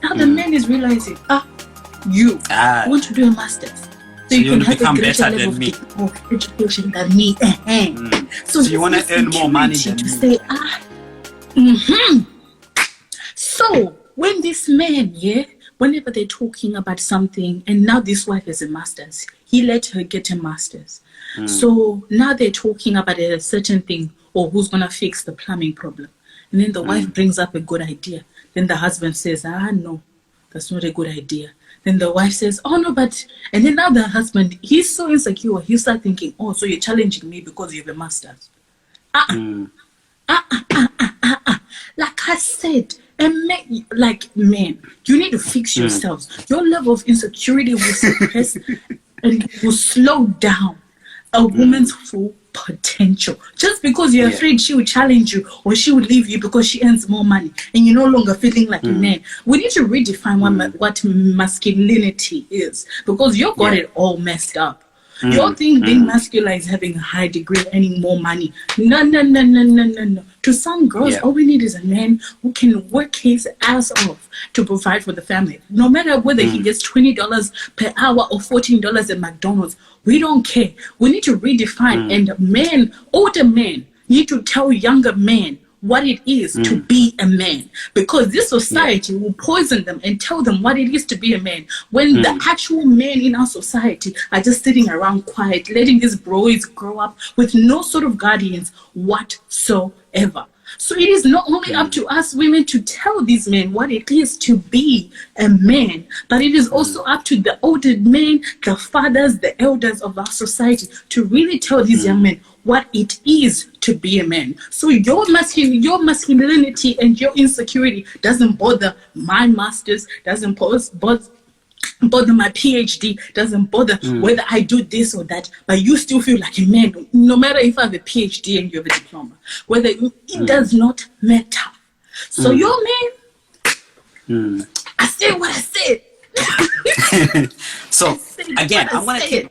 Now the man is realizing, you want to do a master's. So you can have a greater level of education than me. So you want to earn more money than me. Say, So when this man, whenever they're talking about something, and now this wife has a master's, he let her get a master's. So now they're talking about a certain thing, or who's going to fix the plumbing problem. And then the wife brings up a good idea. Then the husband says, no, that's not a good idea. Then the wife says, oh, no, but... And then now the husband, he's so insecure. He starts thinking, oh, so you're challenging me because you have a master's. Like I said, men, you need to fix yourselves. Your level of insecurity will suppress and will slow down a woman's full potential. Just because you're afraid she will challenge you or she will leave you because she earns more money and you're no longer feeling like a man. We need to redefine what masculinity is, because you got it all messed up. You think being masculine is having a high degree, earning more money. No. To some girls, all we need is a man who can work his ass off to provide for the family. No matter whether he gets $20 per hour or $14 at McDonald's, we don't care. We need to redefine. And older men need to tell younger men what it is to be a man, because this society will poison them and tell them what it is to be a man, when the actual men in our society are just sitting around quiet, letting these boys grow up with no sort of guardians whatsoever. So it is not only up to us women to tell these men what it is to be a man, but it is also up to the older men, the fathers, the elders of our society to really tell these young men what it is to be a man. So your masculinity and your insecurity doesn't bother my masters, doesn't bother my PhD, doesn't bother whether I do this or that, but you still feel like a man, no matter if I have a PhD and you have a diploma. Whether it does not matter. So your man, I said what I said. So again,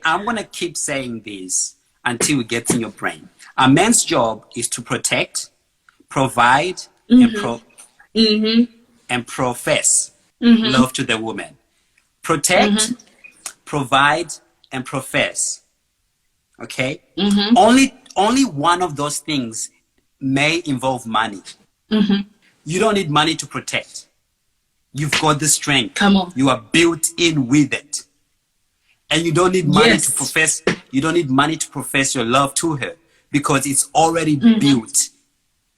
I'm gonna keep saying this until it gets in your brain. A man's job is to protect, provide, and profess love to the woman. Protect, provide, and profess. Okay? Only one of those things may involve money. You don't need money to protect. You've got the strength. Come on. You are built in with it. And you don't need money to profess. You don't need money to profess your love to her, because it's already built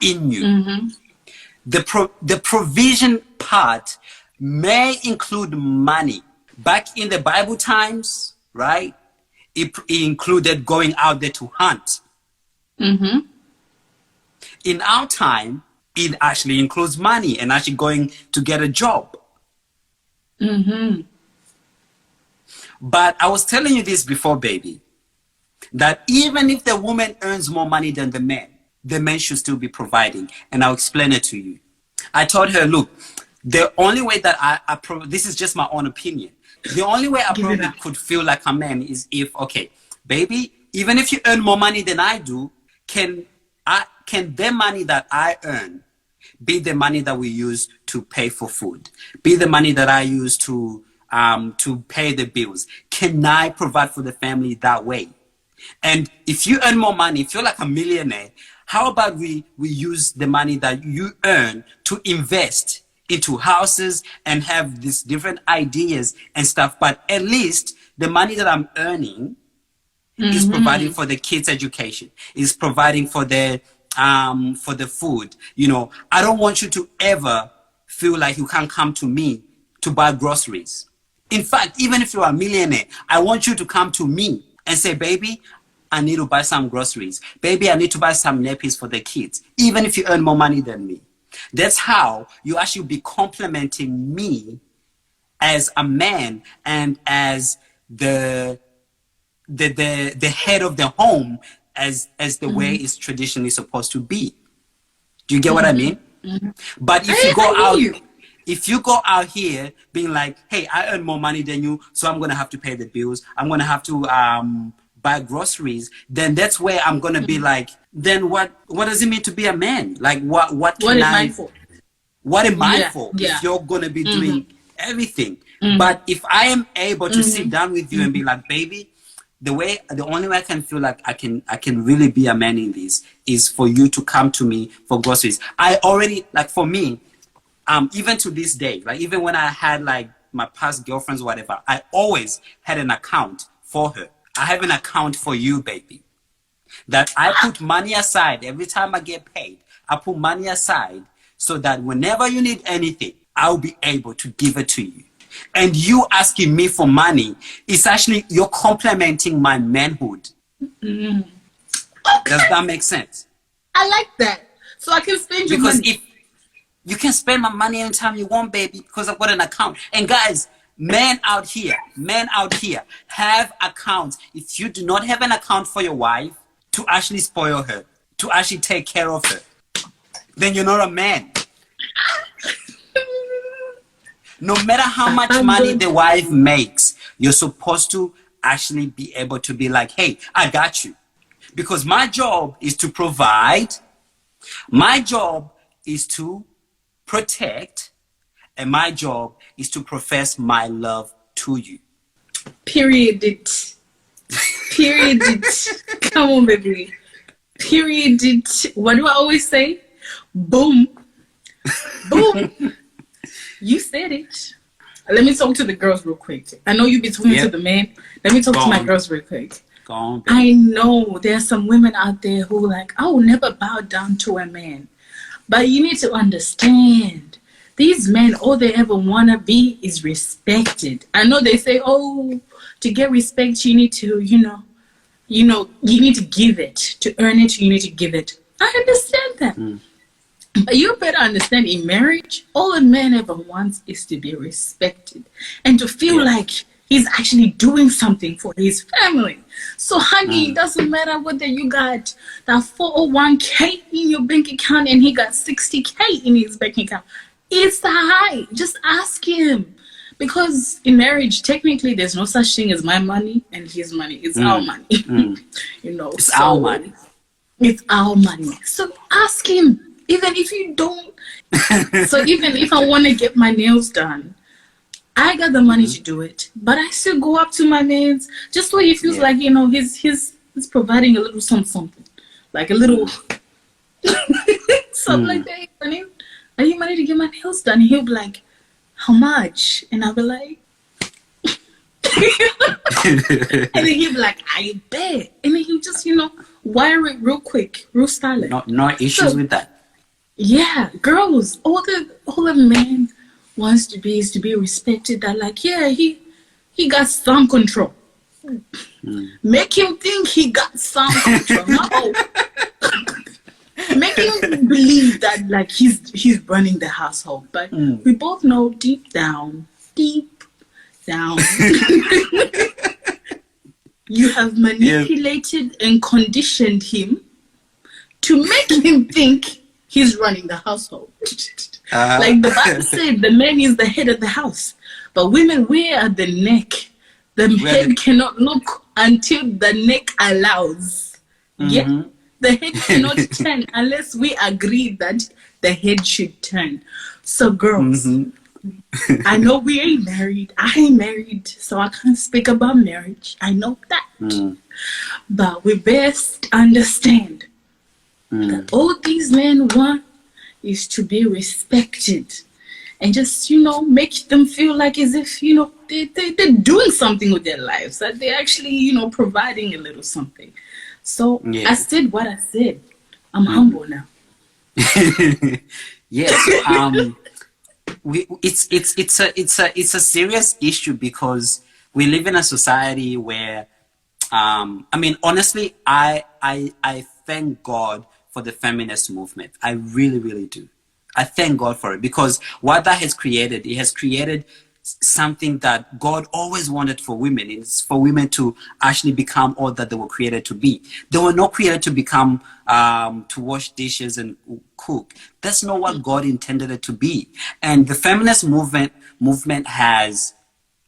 in you. The provision part may include money. Back in the Bible times, right? It included going out there to hunt. In our time, it actually includes money and actually going to get a job. But I was telling you this before, baby, that even if the woman earns more money than the man should still be providing. And I'll explain it to you. I told her, look, the only way that this is just my own opinion. The only way I probably could feel like a man is if, okay, baby, even if you earn more money than I do, can the money that I earn be the money that we use to pay for food, be the money that I use to pay the bills? Can I provide for the family that way? And if you earn more money, if you're like a millionaire, how about we use the money that you earn to invest into houses and have these different ideas and stuff? But at least the money that I'm earning is providing for the kids' education, is providing for the food. You know, I don't want you to ever feel like you can't come to me to buy groceries. In fact, even if you're a millionaire, I want you to come to me and say, baby, I need to buy some groceries. Baby, I need to buy some nappies for the kids, even if you earn more money than me. That's how you actually be complimenting me as a man and as the head of the home, as the way it's traditionally supposed to be. Do you get what I mean? But if you go out here being like, hey, I earn more money than you, so I'm going to have to pay the bills, I'm going to have to buy groceries, then that's where I'm going to be like, then what does it mean to be a man? Like, what is mine for? What am I Yeah, for yeah. if you're going to be doing everything? But if I am able to sit down with you and be like, baby, the only way I can feel like I can really be a man in this is for you to come to me for groceries. I already, like, for me, even to this day, like, even when I had like my past girlfriends or whatever, I always had an account for her. I have an account for you, baby. That I put money aside every time I get paid. I put money aside so that whenever you need anything, I'll be able to give it to you. And you asking me for money is actually, you're complimenting my manhood. Okay. Does that make sense? I like that. So I can spend your Because money. if you can spend my money anytime you want, baby, because I've got an account. And guys, men out here have accounts. If you do not have an account for your wife to actually spoil her, to actually take care of her, then you're not a man. No matter how much money the wife makes, you're supposed to actually be able to be like, hey, I got you. Because my job is to provide. My job is to protect. And my job is to profess my love to you. Period it. Period it. Come on, baby. Period it. What do I always say? Boom. Boom. You said it. Let me talk to the girls real quick. I know you've been talking to the men. Let me talk to my girls real quick. Go on, baby. I know there are some women out there who are like, I will never bow down to a man. But you need to understand, these men, all they ever want to be is respected. I know they say, oh, to get respect, you need to, you need to give it. To earn it, you need to give it. I understand that. But you better understand, in marriage, all a man ever wants is to be respected and to feel like he's actually doing something for his family. So, honey, it doesn't matter whether you got that 401k in your bank account and he got 60k in his bank account. It's high. Just ask him. Because in marriage, technically, there's no such thing as my money and his money. It's our money. It's our money. It's our money. So ask him. Even if you don't. So even if I want to get my nails done, I got the money to do it. But I still go up to my man's just so he feels like, he's providing a little something. Like a little something like that. Honey, I need money to get my nails done. He'll be like, how much? And I'll be like, and then he'll be like, I bet. And then he'll just, wire it real quick, real stylish. No issues with that. Yeah, girls, all a man wants to be is to be respected. That like, he got some control. Make him think he got some control. No. Make him believe that like he's running the household. But we both know deep down, you have manipulated and conditioned him to make him think he's running the household. Like the Bible said, the man is the head of the house. But women, we are the neck. The head cannot look until the neck allows. Yeah? The head cannot turn unless we agree that the head should turn. So girls, I know we ain't married. I ain't married, so I can't speak about marriage. I know that. But we best understand that all these men want is to be respected and just, make them feel like as if, they're doing something with their lives, that they're actually, providing a little something. So I said what I said. I'm humble now. So, it's a serious issue because we live in a society where, honestly, I thank God for the feminist movement. I really, really do. I thank God for it because what that has created, it has created something that God always wanted for women. It's for women to actually become all that they were created to be. They were not created to become, to wash dishes and cook. That's not what God intended it to be. And the feminist movement has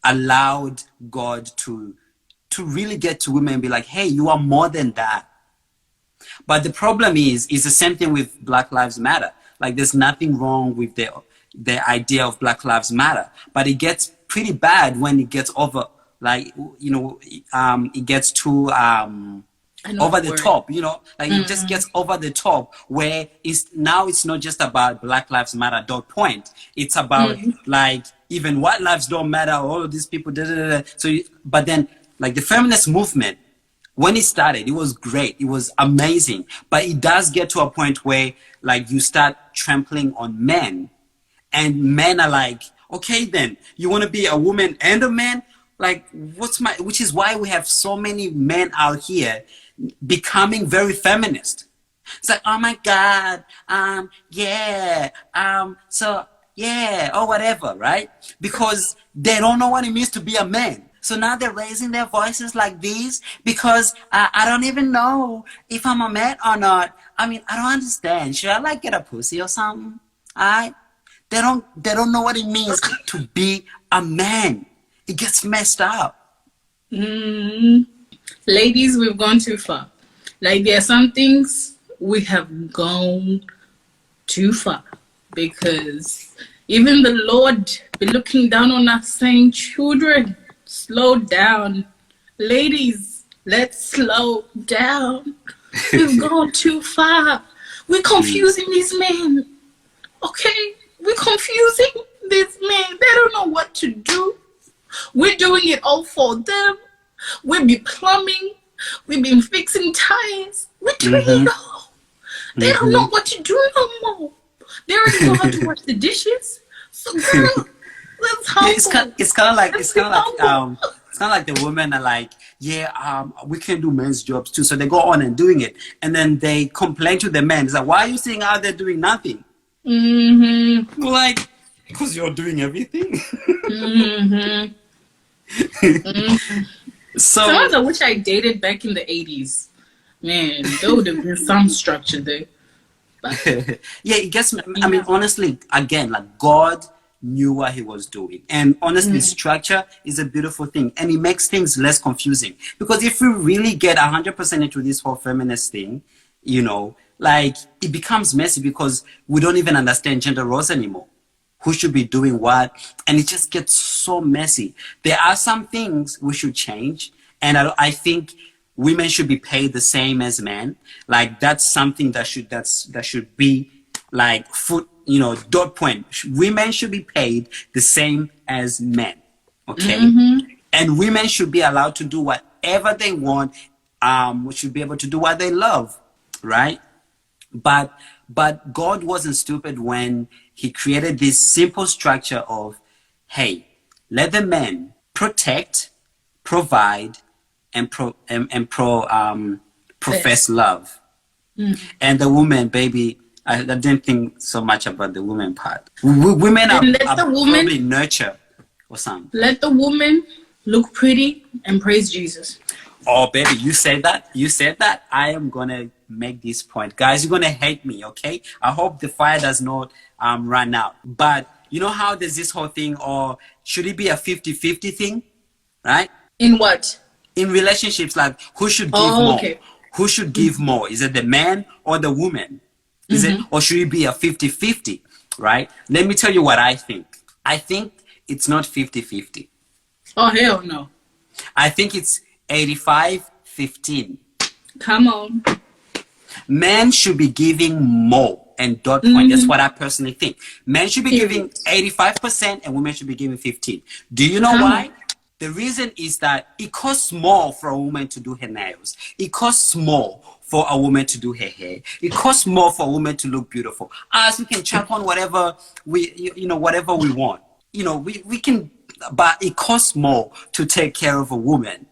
allowed God to really get to women and be like, hey, you are more than that. But the problem is the same thing with Black Lives Matter. like there's nothing wrong with the idea of Black Lives Matter, but it gets pretty bad when it gets over, like, it gets too over the top, like it just gets over the top, where it's not just about Black Lives Matter dot point. It's about like even white lives don't matter, all of these people, So, but then like the feminist movement, when it started, it was great, it was amazing, but it does get to a point where like you start trampling on men, and men are like, okay, then you want to be a woman and a man? Like, which is why we have so many men out here becoming very feminist. It's like, oh my God, yeah, so yeah, or whatever, right? Because they don't know what it means to be a man. So now they're raising their voices like these because I don't even know if I'm a man or not. I mean, I don't understand. Should I like get a pussy or something? Alright? They don't know what it means to be a man. It gets messed up. Ladies, we've gone too far. Like, there are some things we have gone too far, because even the Lord be looking down on us saying, children, slow down. Ladies, let's slow down. We've gone too far. We're confusing these men. Okay? We're confusing these men. They don't know what to do. We're doing it all for them. We've been plumbing. We've been fixing tires. We're doing it all. They don't know what to do no more. They already know how to wash the dishes. So girl, let's humble. It's kind of like the women are like, yeah, we can do men's jobs too. So they go on and doing it, and then they complain to the men. It's like, why are you sitting out there doing nothing? Like, because you're doing everything. So some of the which I dated back in the 80s, man, there would have been some structure there. But yeah, it gets me. I mean, honestly, again, like God knew what he was doing, and honestly, structure is a beautiful thing, and it makes things less confusing. Because if we really get 100% into this whole feminist thing, like it becomes messy because we don't even understand gender roles anymore. Who should be doing what, and it just gets so messy. There are some things we should change, and I think women should be paid the same as men. Like that's something that should be like dot point. Women should be paid the same as men, okay? And women should be allowed to do whatever they want. We should be able to do what they love, right? But God wasn't stupid when he created this simple structure of, hey, let the men protect, provide, and profess love. And the woman, baby, I didn't think so much about the woman part. Women are probably nurture or something. Let the woman look pretty and praise Jesus. Oh, baby, you said that? You said that? I am going to make this point. Guys, you're going to hate me, okay? I hope the fire does not run out. But you know how there's this whole thing, or should it be a 50-50 thing, right? In what? In relationships, like who should give more? Okay. Who should give more? Is it the man or the woman? Is it, or should it be a 50-50, right? Let me tell you what I think. I think it's not 50-50. Oh, hell no. I think it's 85-15. Come on. Men should be giving more, and dot point. That's what I personally think. Men should be giving 85% and women should be giving 15. Do you know why? The reason is that it costs more for a woman to do her nails. It costs more for a woman to do her hair. It costs more for a woman to look beautiful. Us, we can chop on whatever whatever we want. We can, but it costs more to take care of a woman.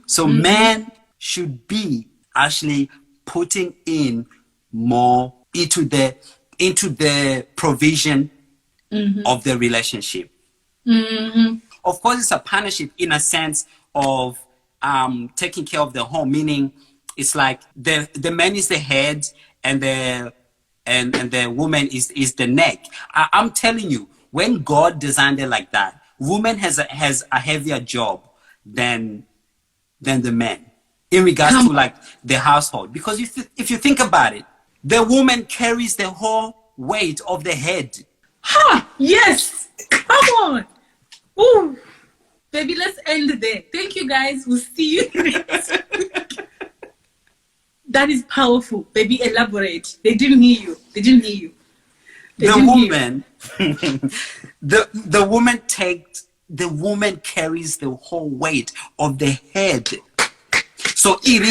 So men should be actually putting in more into the provision of the relationship. Of course, it's a partnership in a sense of taking care of the home, meaning it's like the man is the head and the woman is the neck. I'm telling you, when God designed it like that, woman has a heavier job than the man in regards to like the household. Because if you think about it, the woman carries the whole weight of the head. Ha! Yes! Come on! Ooh! Baby, let's end there. Thank you, guys. We'll see you next week. That is powerful. Baby, elaborate. They didn't hear you. They didn't hear you. The woman carries the whole weight of the head. So it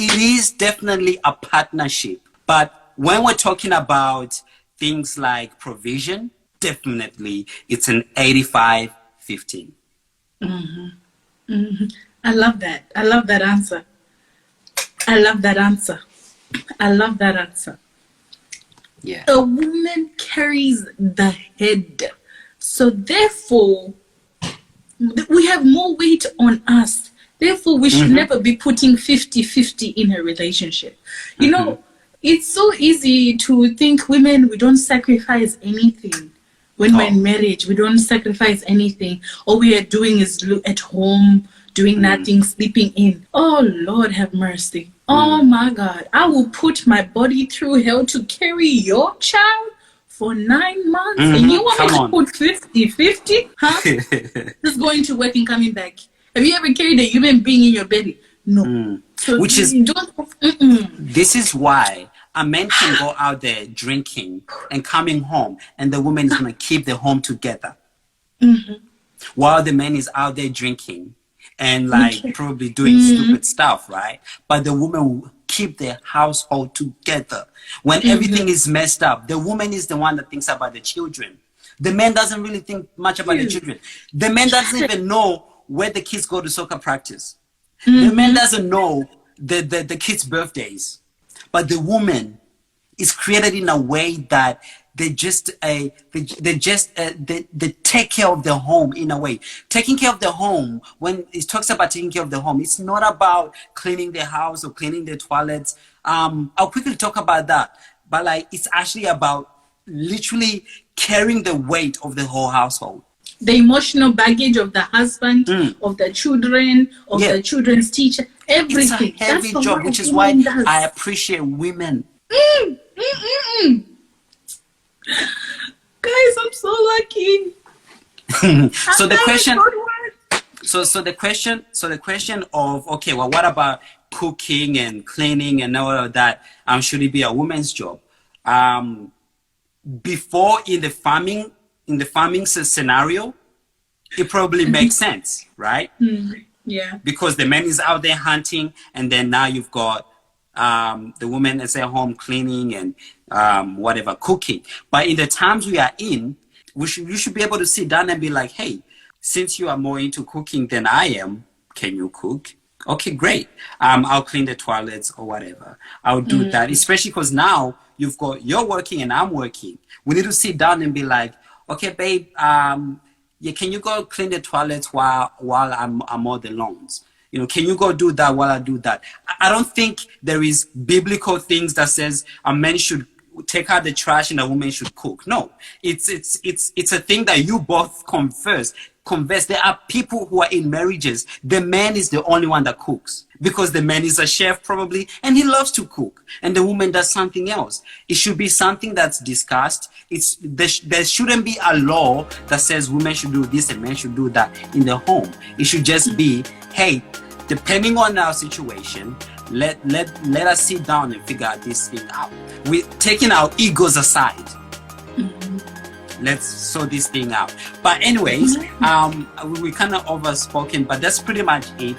is definitely a partnership. But when we're talking about things like provision, definitely it's an 85-15. I love that. I love that answer. I love that answer. I love that answer. Yeah. A woman carries the head. So therefore, we have more weight on us. Therefore, we should never be putting 50-50 in a relationship. You know, it's so easy to think women, we don't sacrifice anything. When we're in marriage, we don't sacrifice anything. All we are doing is look at home, doing nothing, sleeping in. Oh, Lord, have mercy. Oh, my God. I will put my body through hell to carry your child for 9 months. And you want me to put 50-50? Huh? Just going to work and coming back. Have you ever carried a human being in your belly? No. So Which is, this is why a man can go out there drinking and coming home, and the woman is going to keep the home together. While the man is out there drinking and like probably doing stupid stuff, right? But the woman will keep the household together. When everything is messed up, the woman is the one that thinks about the children. The man doesn't really think much about the children. The man doesn't even know where the kids go to soccer practice. The man doesn't know the kids' birthdays. But the woman is created in a way that they take care of the home in a way. Taking care of the home, when it talks about taking care of the home, it's not about cleaning the house or cleaning the toilets. I'll quickly talk about that. But like, it's actually about literally carrying the weight of the whole household. The emotional baggage of the husband, of the children, of the children's teacher, everything. It's a heavy job, which is why I appreciate women. Guys, I'm so lucky. So the question of, okay, well, what about cooking and cleaning and all of that? Should it be a woman's job? Before in the farming scenario, it probably makes sense, right? Yeah. Because the man is out there hunting, and then now you've got the woman is at home cleaning and whatever, cooking. But in the times we are in, you should be able to sit down and be like, hey, since you are more into cooking than I am, can you cook? Okay, great. I'll clean the toilets or whatever. I'll do that, especially because now you're working and I'm working. We need to sit down and be like, okay, babe, yeah, can you go clean the toilets while I'm mow the lawns? You know, can you go do that while I do that? I don't think there is biblical things that says a man should take out the trash and a woman should cook. No, it's a thing that you both converse. There are people who are in marriages. The man is the only one that cooks because the man is a chef probably and he loves to cook, and the woman does something else. It should be something that's discussed. There shouldn't be a law that says women should do this and men should do that in the home. It should just be, hey, depending on our situation, let us sit down and figure out this thing out. We're taking our egos aside. Let's sort this thing out. But anyways, we kind of overspoken, but that's pretty much it.